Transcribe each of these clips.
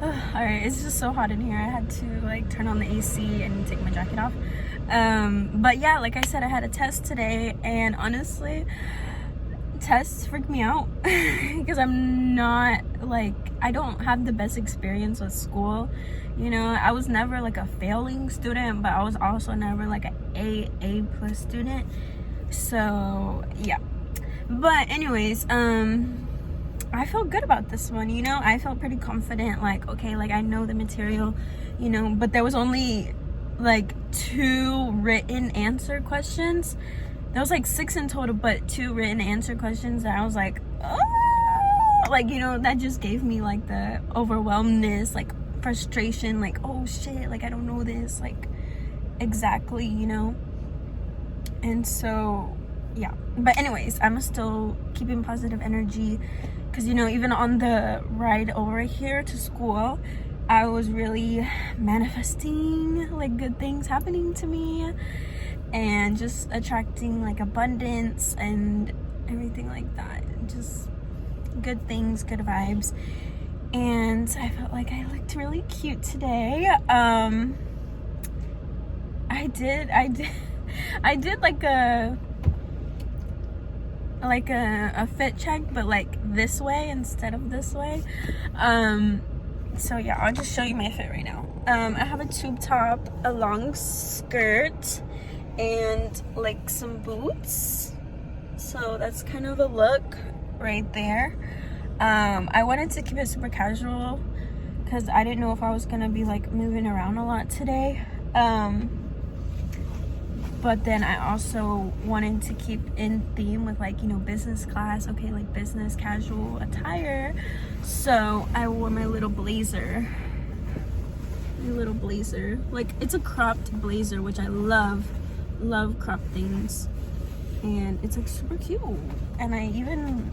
Alright, it's just so hot in here. I had to like turn on the AC and take my jacket off. But yeah, like I said, I had a test today, and honestly, tests freak me out because I'm not like, I don't have the best experience with school. You know, I was never like a failing student, but I was also never like an A plus student. So yeah. But anyways, I felt good about this one, you know. I felt pretty confident, like, okay, like I know the material, you know, but there was only like 2 written answer questions. There was like 6 in total, but 2 written answer questions that I was like, oh, like, you know, that just gave me like the overwhelmness, like frustration, like, oh shit, like I don't know this, like exactly, you know. And so yeah, but anyways, I'm still keeping positive energy, because you know, even on the ride over here to school, I was really manifesting like good things happening to me and just attracting like abundance and everything like that, just good things, good vibes. And I felt like I looked really cute today. I did I did like a fit check, but like this way instead of this way. So yeah, I'll just show you my fit right now. I have a tube top, a long skirt, and like some boots. So that's kind of a look right there. I wanted to keep it super casual because I didn't know if I was gonna be like moving around a lot today. But then I also wanted to keep in theme with like, you know, business class, okay, like business casual attire. So I wore my little blazer. Like, it's a cropped blazer, which I love cropped things. And it's like super cute. And I even,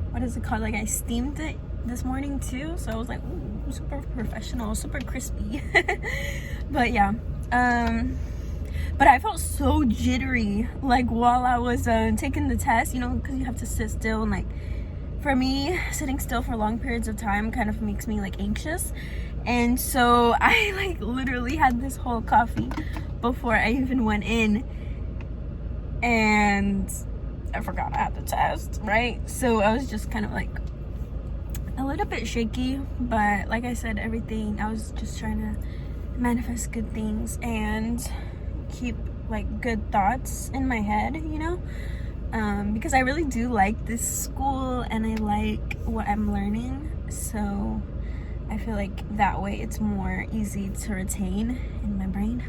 what is it called? Like I steamed it this morning too. So I was like, ooh, super professional, super crispy. But yeah. But I felt so jittery like while I was taking the test, you know, because you have to sit still, and like for me, sitting still for long periods of time kind of makes me like anxious. And so I like literally had this whole coffee before I even went in, and I forgot I had the test, right? So I was just kind of like a little bit shaky, but like I said, everything, I was just trying to manifest good things and keep like good thoughts in my head, you know, because I really do like this school and I like what I'm learning. So I feel like that way it's more easy to retain in my brain.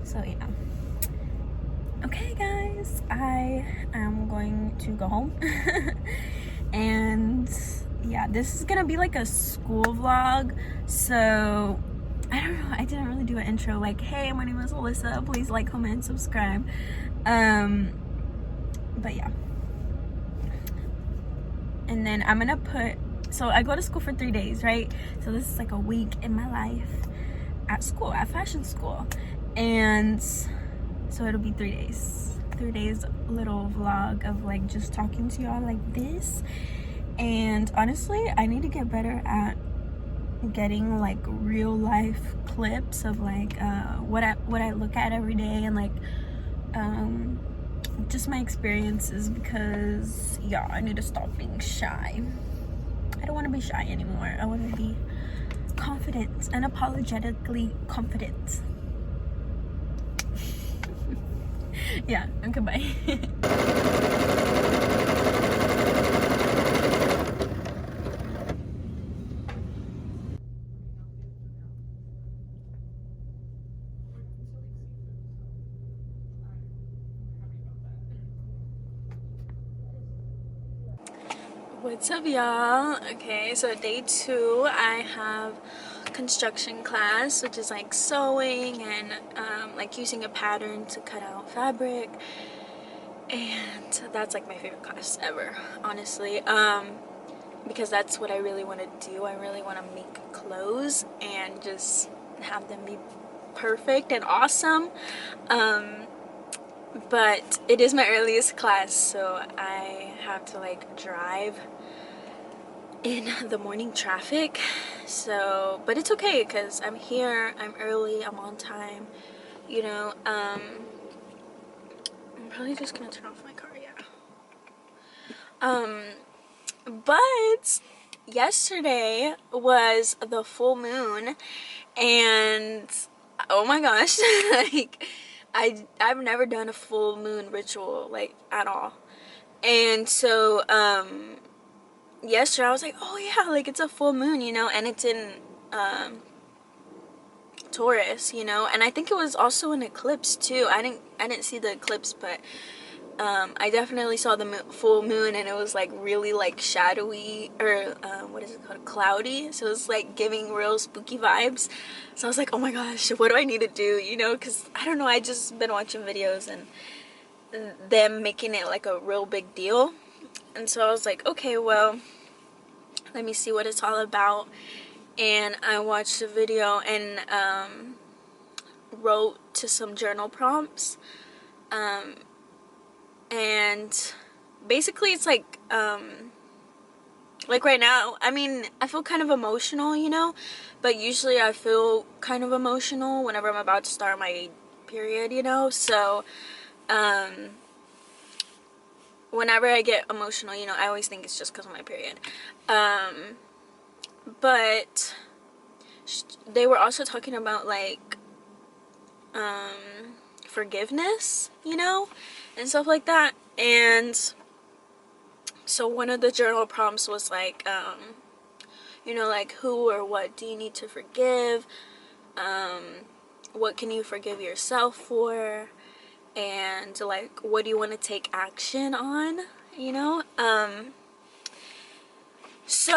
So yeah. Okay guys, I am going to go home. And yeah, this is gonna be like a school vlog. So I don't know, I didn't really do an intro like, hey, my name is Alyssa, please like, comment, subscribe. But yeah. And then I'm gonna put, so I go to school for 3 days, right? So this is like a week in my life at school, at fashion school. And so it'll be 3 days. 3 days little vlog of like just talking to y'all like this. And honestly, I need to get better at getting like real life clips of like what I look at every day, and like just my experiences, because yeah, I need to stop being shy. I don't want to be shy anymore. I want to be confident, unapologetically confident. Yeah, okay, bye. What's up, y'all? Okay, so day 2, I have construction class, which is like sewing and like using a pattern to cut out fabric. And that's like my favorite class ever, honestly, because that's what I really want to do. I really want to make clothes and just have them be perfect and awesome. But it is my earliest class, so I have to like drive in the morning traffic. So, but it's okay because I'm here, I'm early, I'm on time, you know. I'm probably just gonna turn off my car, yeah. But yesterday was the full moon, and oh my gosh, like I've never done a full moon ritual like at all. And so yesterday I was like, oh yeah, like it's a full moon, you know, and it's in Taurus, you know, and I think it was also an eclipse too. I didn't see the eclipse, but I definitely saw the full moon, and it was like really like shadowy, or what is it called, cloudy. So it was like giving real spooky vibes. So I was like, oh my gosh, what do I need to do, you know, because I don't know, I just been watching videos and them making it like a real big deal. And so I was like, okay, well, let me see what it's all about. And I watched the video and wrote to some journal prompts. And basically it's like right now, I mean, I feel kind of emotional, you know, but usually I feel kind of emotional whenever I'm about to start my period, you know. So whenever I get emotional, you know, I always think it's just because of my period. But they were also talking about like forgiveness, you know, and stuff like that. And so one of the journal prompts was like, you know, like who or what do you need to forgive? What can you forgive yourself for? And like, what do you want to take action on? You know? So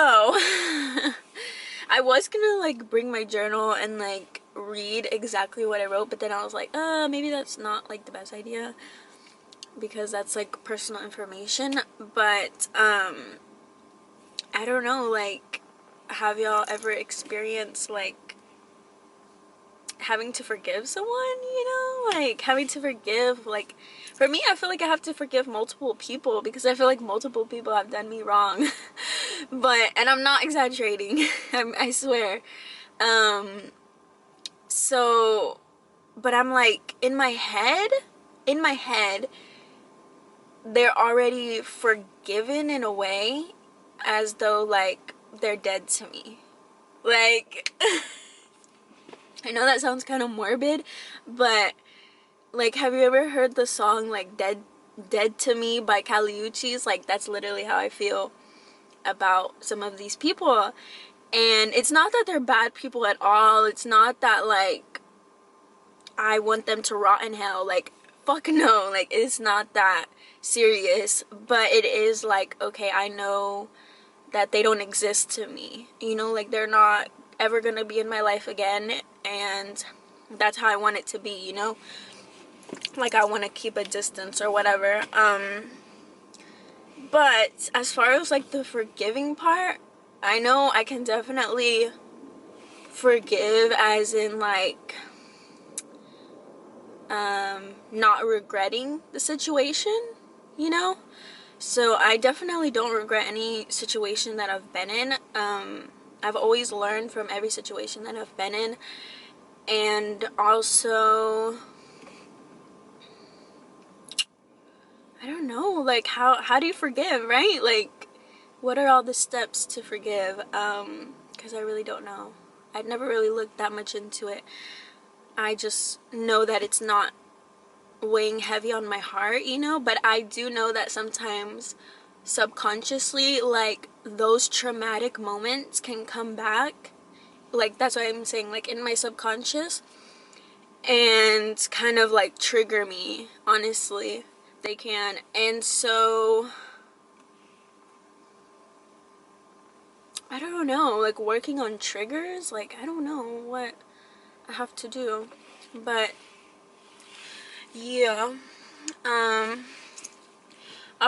I was gonna like bring my journal and like read exactly what I wrote, but then I was like, maybe that's not like the best idea because that's like personal information. But I don't know, like, have y'all ever experienced like having to forgive someone, you know, like having to forgive, like for me, I feel like I have to forgive multiple people because I feel like multiple people have done me wrong. But, and I'm not exaggerating, I swear. So, but I'm like, in my head, they're already forgiven in a way as though like they're dead to me. Like, I know that sounds kind of morbid, but like, have you ever heard the song like Dead to Me by Kali Uchis? Like, that's literally how I feel about some of these people. And it's not that they're bad people at all. It's not that like I want them to rot in hell. Like, fuck no. Like, it's not that serious. But it is like, okay, I know that they don't exist to me. You know, like they're not ever gonna be in my life again. And that's how I want it to be, you know? Like, I want to keep a distance or whatever. But as far as like the forgiving part, I know I can definitely forgive as in like not regretting the situation, you know. So I definitely don't regret any situation that I've been in. I've always learned from every situation that I've been in. And also, I don't know, like how do you forgive, right? Like, what are all the steps to forgive? Because I really don't know. I'd never really looked that much into it. I just know that it's not weighing heavy on my heart, you know, but I do know that sometimes subconsciously, like, those traumatic moments can come back. Like, that's why I'm saying, like, in my subconscious, and kind of like trigger me, honestly. They can. And so I don't know, like working on triggers, like I don't know what I have to do. But yeah, I'll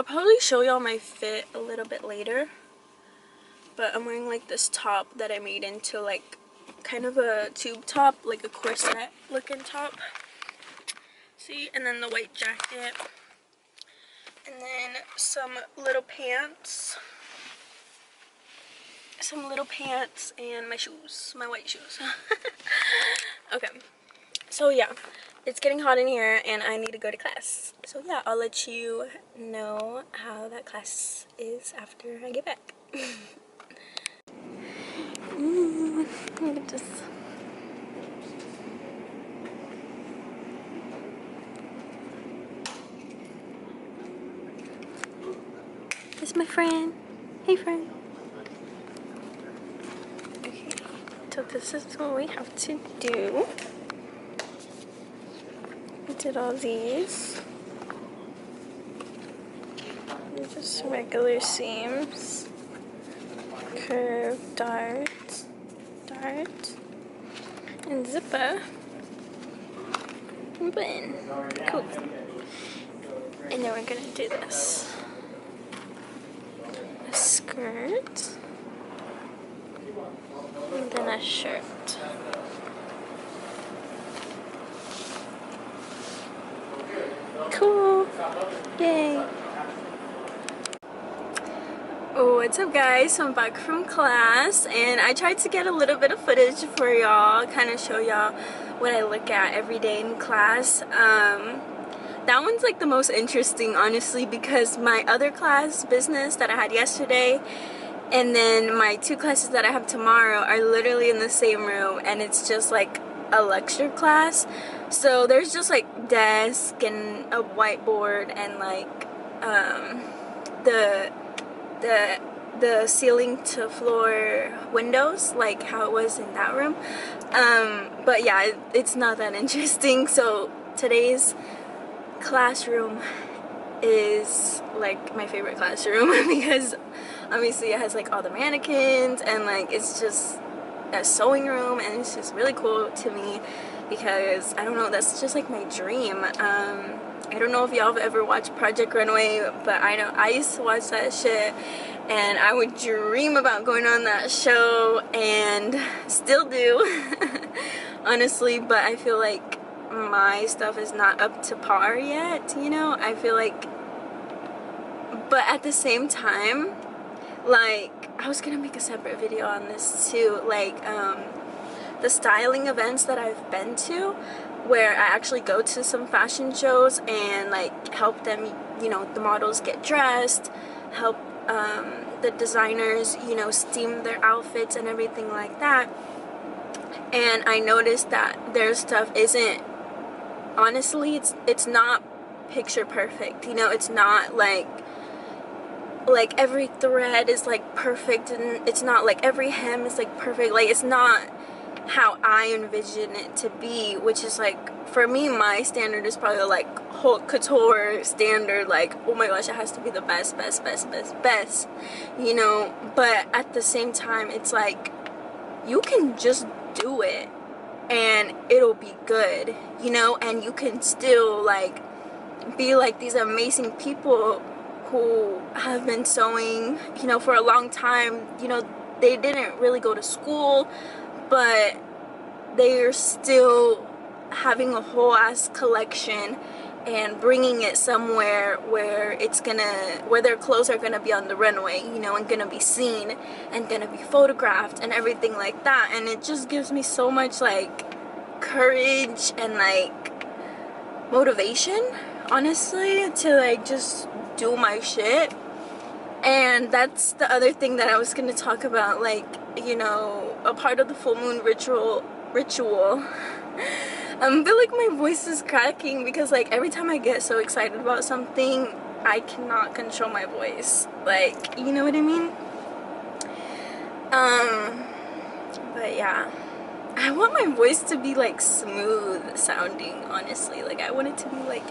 probably show y'all my fit a little bit later. But I'm wearing like this top that I made into like kind of a tube top, like a corset looking top. See, and then the white jacket. And then some little pants. some little pants and my shoes, my white shoes. Okay, so yeah, it's getting hot in here and I need to go to class. So yeah, I'll let you know how that class is after I get back. Look at this. This is my friend. Hey friend. Okay, so this is what we have to do. I did all these. They're just regular seams. Curve, dart, and zipper. And button. Cool. And then we're gonna do this. A skirt. And then a shirt. Cool. Yay. Oh, what's up guys? So I'm back from class and I tried to get a little bit of footage for y'all, kind of show y'all what I look at every day in class. That one's like the most interesting, honestly, because my other class, business, that I had yesterday, and then my 2 classes that I have tomorrow are literally in the same room, and it's just like a lecture class. So there's just like desk and a whiteboard and like the ceiling to floor windows, like how it was in that room. But yeah, it's not that interesting. So today's classroom is like my favorite classroom because obviously it has like all the mannequins and like it's just a sewing room, and it's just really cool to me because I don't know, that's just like my dream. I don't know if y'all have ever watched Project Runway, but I know I used to watch that shit and I would dream about going on that show, and still do honestly, but I feel like my stuff is not up to par yet, you know. I feel like, but at the same time, like, I was gonna make a separate video on this too, like the styling events that I've been to, where I actually go to some fashion shows and like help them, you know, the models get dressed, help the designers, you know, steam their outfits and everything like that. And I noticed that their stuff isn't, honestly, it's not picture perfect, you know. It's not like every thread is like perfect, and it's not like every hem is like perfect. Like, it's not how I envision it to be, which is like, for me, my standard is probably like haute couture standard, like, oh my gosh, it has to be the best, you know. But at the same time, it's like, you can just do it and it'll be good, you know, and you can still like be like these amazing people who have been sewing, you know, for a long time. You know, they didn't really go to school, but they're still having a whole ass collection and bringing it somewhere where it's gonna, where their clothes are gonna be on the runway, you know, and gonna be seen and gonna be photographed and everything like that. And it just gives me so much like courage and like motivation, honestly, to like just do my shit. And that's the other thing that I was gonna talk about, like, you know, a part of the full moon ritual. I feel like my voice is cracking because like every time I get so excited about something, I cannot control my voice, like, you know what I mean. But yeah, I want my voice to be like smooth sounding, honestly. Like, I want it to be like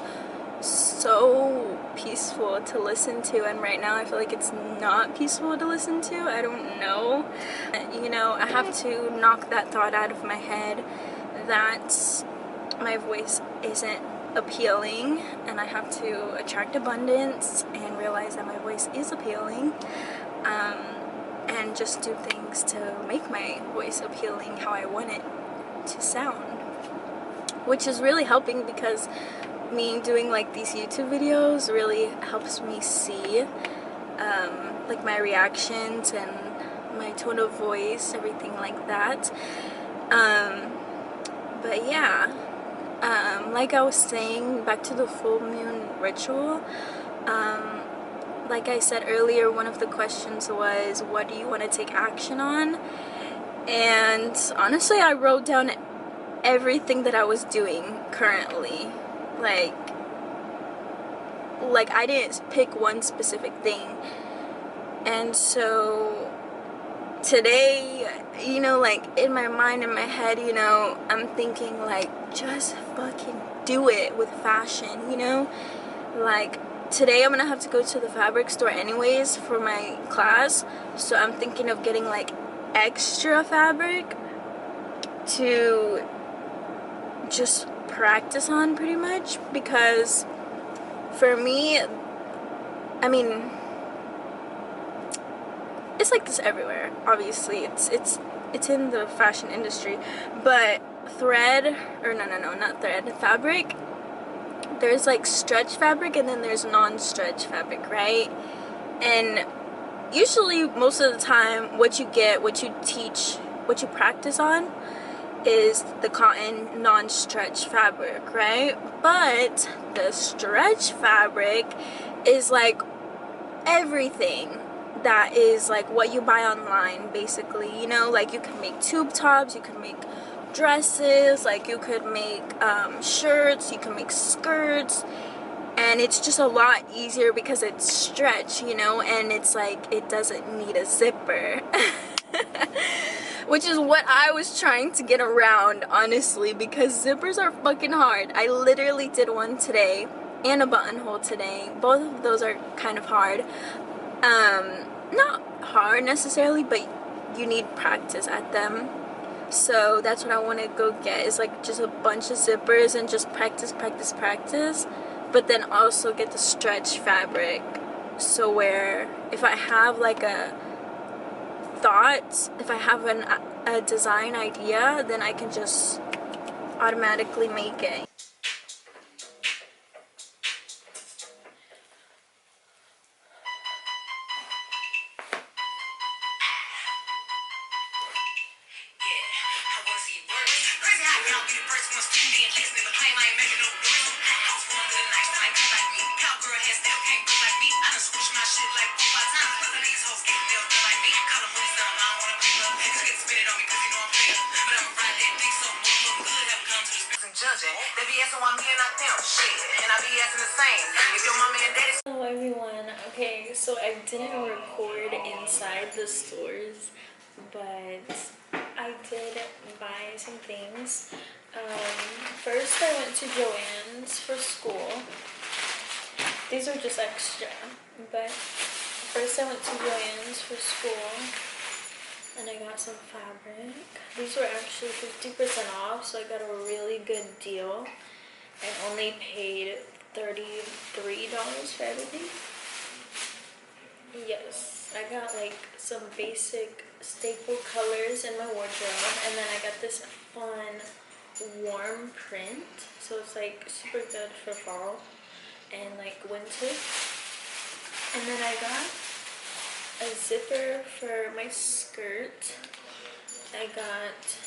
so peaceful to listen to, and right now I feel like it's not peaceful to listen to. I don't know, you know. I have to knock that thought out of my head that my voice isn't appealing, and I have to attract abundance and realize that my voice is appealing, and just do things to make my voice appealing how I want it to sound, which is really helping because me doing like these YouTube videos really helps me see like my reactions and my tone of voice, everything like that. But yeah, like I was saying, back to the full moon ritual. Like I said earlier, one of the questions was, what do you want to take action on? And honestly, I wrote down everything that I was doing currently. Like I didn't pick one specific thing. And so today, you know, like in my mind, in my head, you know, I'm thinking like, just fucking do it with fashion, you know? Like today I'm gonna have to go to the fabric store anyways for my class, so I'm thinking of getting like extra fabric to just practice on pretty much, because for me, I mean, it's like this everywhere, obviously. It's in the fashion industry, but thread, or no, not thread, fabric, there's like stretch fabric and then there's non-stretch fabric, right? And usually most of the time what you get, what you teach, what you practice on is the cotton non-stretch fabric, right? But the stretch fabric is like everything that is like what you buy online, basically, you know? Like you can make tube tops, you can make dresses, like you could make shirts, you can make skirts, and it's just a lot easier because it's stretch, you know, and it's like it doesn't need a zipper. Which is what I was trying to get around, honestly, because zippers are fucking hard. I literally did one today and a buttonhole today. Both of those are kind of hard. Not hard necessarily, but you need practice at them. So that's what I want to go get, is like just a bunch of zippers and just practice, but then also get the stretch fabric, so where if I have like a thought, if I have a design idea, then I can just automatically make it. Hello everyone. Okay, so I didn't record inside the stores, but I did buy some things. First I went to Joann's for school. These are just extra, but first I went to Joann's for school and I got some fabric. These were actually 50% off, so I got a really good deal. I only paid $33 for everything. Yes, I got like some basic staple colors in my wardrobe, and then I got this fun warm print, so it's like super good for fall and like winter. And then I got a zipper for my skirt. I got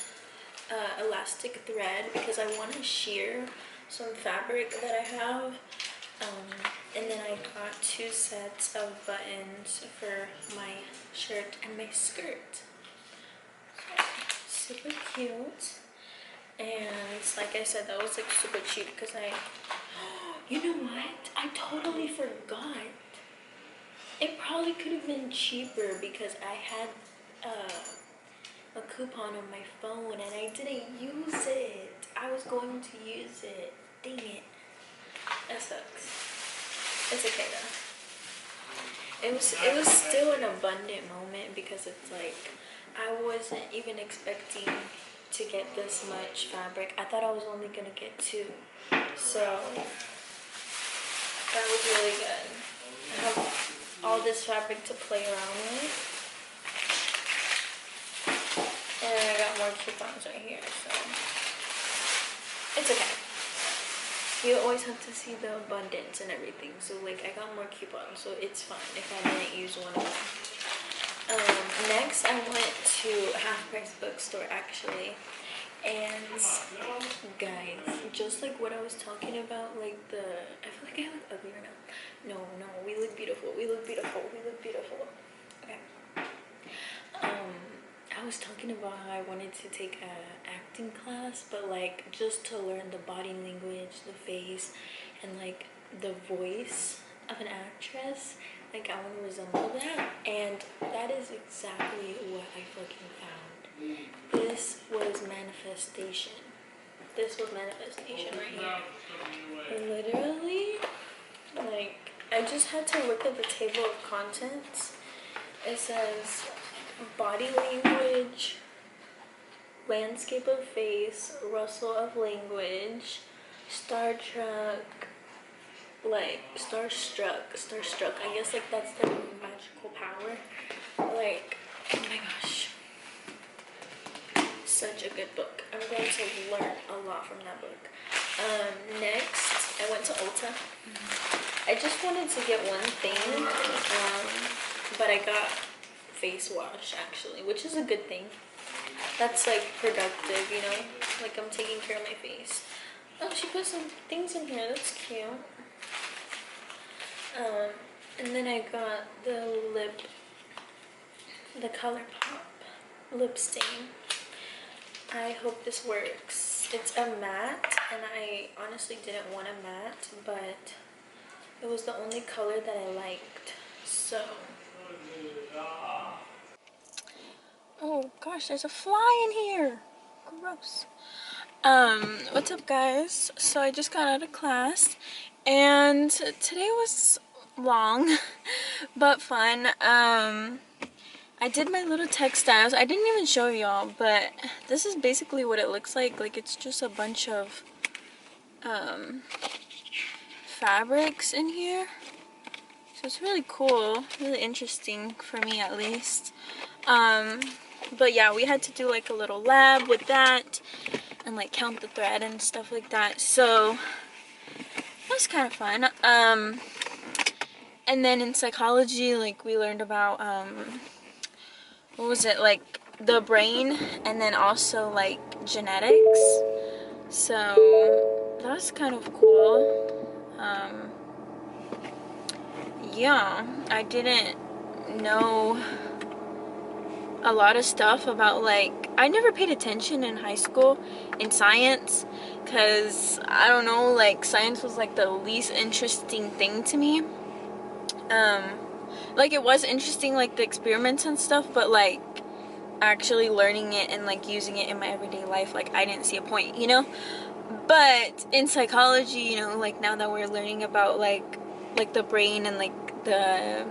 elastic thread because I want to shear some fabric that I have. And then I got 2 sets of buttons for my shirt and my skirt. So, super cute. And like I said, that was like super cheap because you know what? I totally forgot. It probably could have been cheaper because I had a coupon on my phone and I didn't use it. I was going to use it. Dang it. That sucks. It's okay though. It was still an abundant moment because it's like I wasn't even expecting to get this much fabric. I thought I was only gonna get 2. So that was really good. I have all this fabric to play around with. And then I got more coupons right here, so it's okay. You always have to see the abundance and everything. So like I got more coupons, so it's fine if I didn't use one of them. Next, I went to Half Price Bookstore actually, and guys, just like what I was talking about, like I feel like I look ugly right now. No, we look beautiful. We look beautiful. We look beautiful. Okay. I was talking about how I wanted to take a acting class, but like just to learn the body language, the face, and like the voice of an actress. Like I want to resemble that, and that is exactly what I fucking found. This was manifestation. This was manifestation right here. Literally, like I just had to look at the table of contents. It says body language, landscape of face, rustle of language, Star Trek, like starstruck. I guess like that's the magical power. Like, oh my gosh, such a good book. I'm going to learn a lot from that book. Next, I went to Ulta. I just wanted to get one thing, but I got face wash actually, which is a good thing. That's like productive, you know, like I'm taking care of my face. Oh, she put some things in here. That's cute. And then I got the ColourPop lip stain. I hope this works. It's a matte, and I honestly didn't want a matte, but it was the only color that I liked. So, oh gosh, there's a fly in here. Gross. What's up guys? So I just got out of class, and today was long but fun. I did my little textiles. I didn't even show y'all, but this is basically what it looks like. Like it's just a bunch of fabrics in here. So it's really cool, really interesting for me at least. But yeah, we had to do like a little lab with that and like count the thread and stuff like that. So that was kind of fun. And then in psychology, like we learned about what was it, like the brain, and then also like genetics. So that was kind of cool. Yeah, I didn't know a lot of stuff about, like, I never paid attention in high school in science, because I don't know, like science was like the least interesting thing to me. Like it was interesting, like the experiments and stuff, but like actually learning it and like using it in my everyday life, like I didn't see a point, you know. But in psychology, you know, like now that we're learning about like the brain and like the,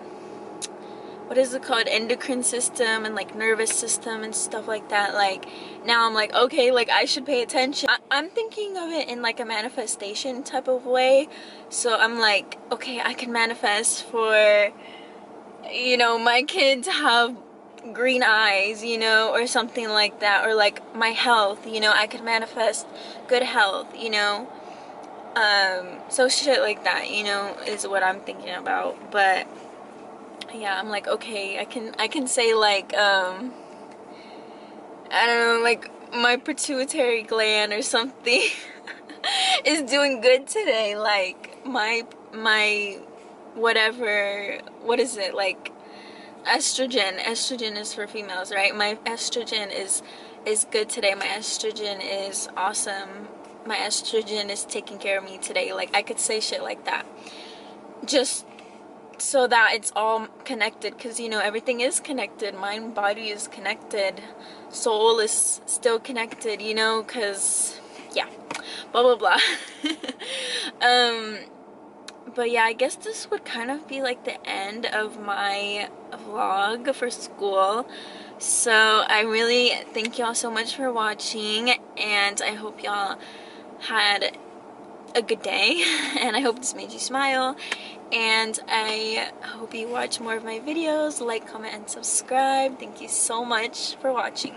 what is it called, endocrine system and like nervous system and stuff like that, like now I'm like, okay, like I should pay attention. I'm thinking of it in like a manifestation type of way. So I'm like, okay, I can manifest for, you know, my kid to have green eyes, you know, or something like that, or like my health, you know, I could manifest good health, you know. So shit like that, you know, is what I'm thinking about. But yeah, I'm like, okay, I can say like I don't know, like my pituitary gland or something is doing good today, like my whatever, what is it, like estrogen is for females, right? My estrogen is good today. My estrogen is awesome. My estrogen is taking care of me today. Like I could say shit like that, just so that it's all connected, because you know everything is connected. Mind, body is connected, soul is still connected, you know, because yeah, blah blah blah. But yeah, I guess this would kind of be like the end of my vlog for school. So I really thank y'all so much for watching, and I hope y'all had a good day, and I hope this made you smile, and I hope you watch more of my videos. Like, comment, and subscribe. Thank you so much for watching.